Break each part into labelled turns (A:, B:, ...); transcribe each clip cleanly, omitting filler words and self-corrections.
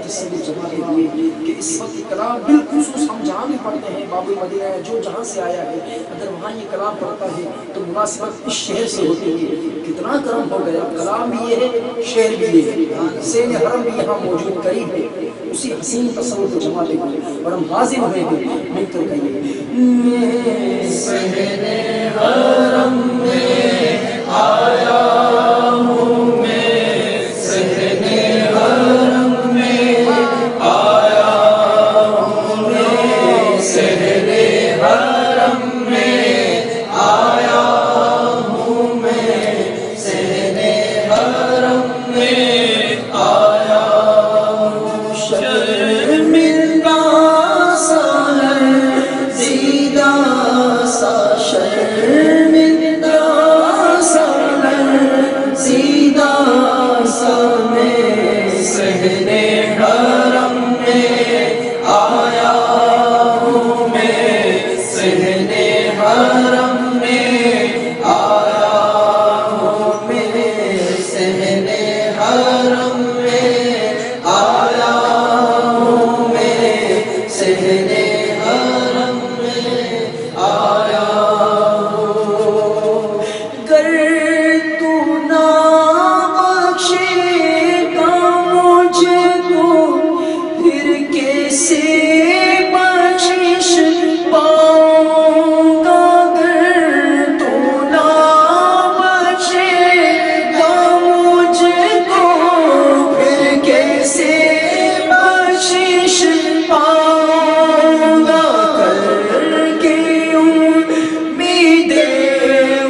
A: تصور جما دیجیے کہ اس وقت کلام بالخصوص ہم جہاں بھی پڑھتے ہیں، باب المدینہ ہے جو جہاں سے آیا ہے، اگر وہاں یہ کلام پڑھتا ہے تو مناسبت اس شہر سے ہوتی ہے۔ کتنا کرم ہو گیا، کلام بھی یہ ہے، شہر بھی یہ ہے، سین حرم بھی یہاں موجود قریب ہے۔ اسی حسین تصور کو جما دیجیے اور ہم حاضر ہوئے ہیں، مل کر کہیے
B: سہن حرم میں آیا ہوں میں، سہن حرم میں آیا ہوں میں، سہن حرم میں آیا ہوں میں، سہن حرم میں آیا ہوں۔ شرمندہ سا زیدہ سا، شرمندہ سا زیدہ سا میں سہن حرم میں آیا ہوں میں، سہن حرم میں آیا ہوں میں، سہن حرم میں آیا ہوں میں، سہن حرم میں آیا ہوں۔ گر تو نہ بخشے گا مجھ کو، پھر کیسے بخشش پاؤں گا؟ گر تو نہ بخشے گا مجھ کو، پھر کیسے بخشش پاؤں گا؟ کر کے امید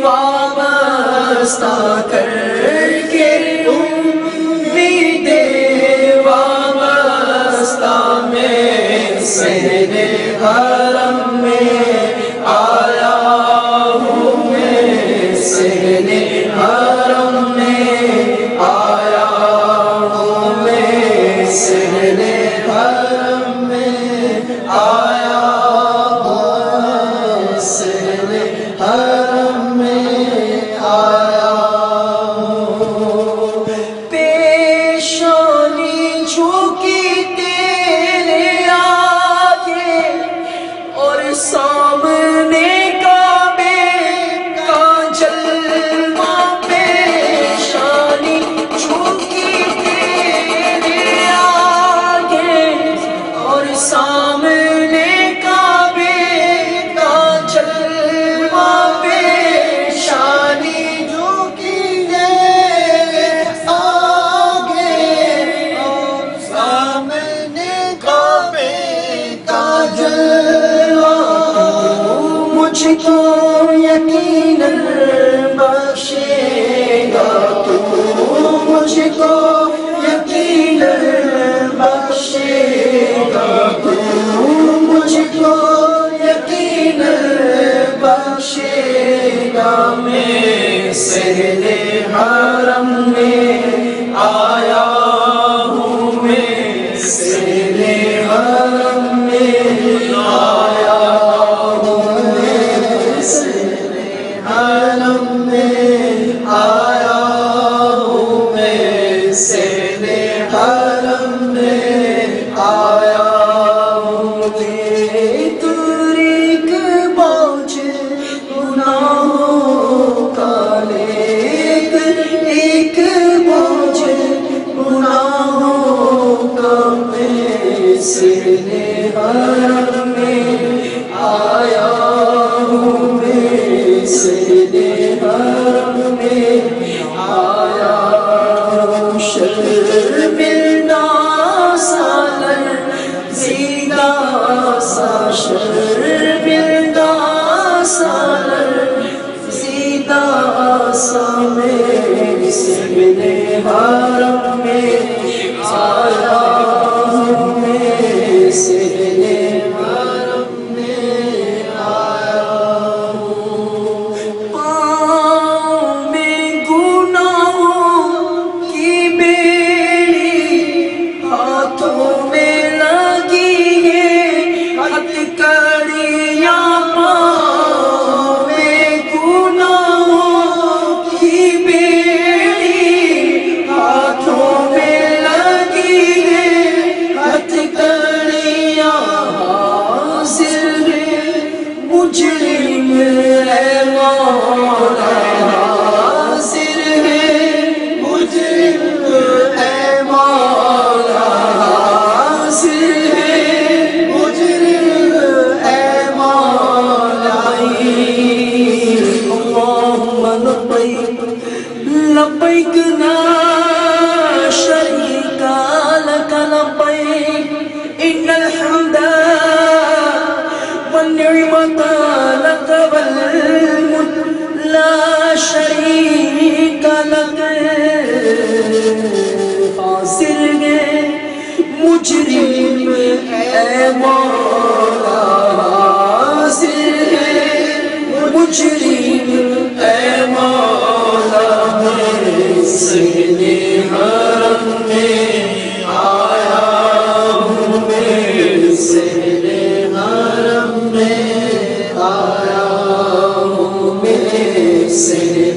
B: وابستہ، کر کے امید وابستہ میں سہن حرم میں آیا ہوں میں، سہن حرم میں آیا ہوں میں، سہن حرم میں آیا ہوں، سہن حرم میں آیا ہوں۔ پیشانی جھکی تیرے آگے اور سامنے کعبے کا جلوہ، پیشانی جھکی تیرے آگے اور سامنے کعبے کا جلوہ، پیشانی جھکی تیرے آگے اور سامنے کعبے کا جلوہ، مجھ کو یقیناً بخشے گا تو، مجھ کو یقیناً بخشے گا تو، مجھ کو یقیناً بخشے گا۔ میں سہن حرم میں آیا ہوں میں، سہن حرم میں آیا ہوں میں، سہن حرم میں آیا ہوں میں، سہن حرم میں آیا ہوں میں۔ تاریک بوجھ گناہوں کا ایک ایک بوجھ گناہوں کا، میں سہن حرم میں آیا ہوں میں، سہن حرم میں آیا ہوں۔ شرمندہ سا زیدہ سا، شرمندہ سا زیدہ سا میں سہن حرم میں آیا ہوں میں، سہن حرم میں آیا ہوں۔ پاؤں میں گناہوں کی بیڑی، ہاتھوں میں لگی ہے ہتھکڑیاں، پاؤں میں گناہوں کی بیڑی، ہاتھوں میں مجرم ہے مولا حاضر ہے مجرم ہے مولا حاضر ہے مجرم ہے مولا اللہم لبیک لبیک لا شریک لک لبیک ان الحمد والنعمت لک والملک لا شریک لک حاضر ہے مجرم اے مولا حاضر ہے مجرم اے مولا سجن حرم میں آیا ہوں میں سجن حرم میں آیا ہوں میں سجن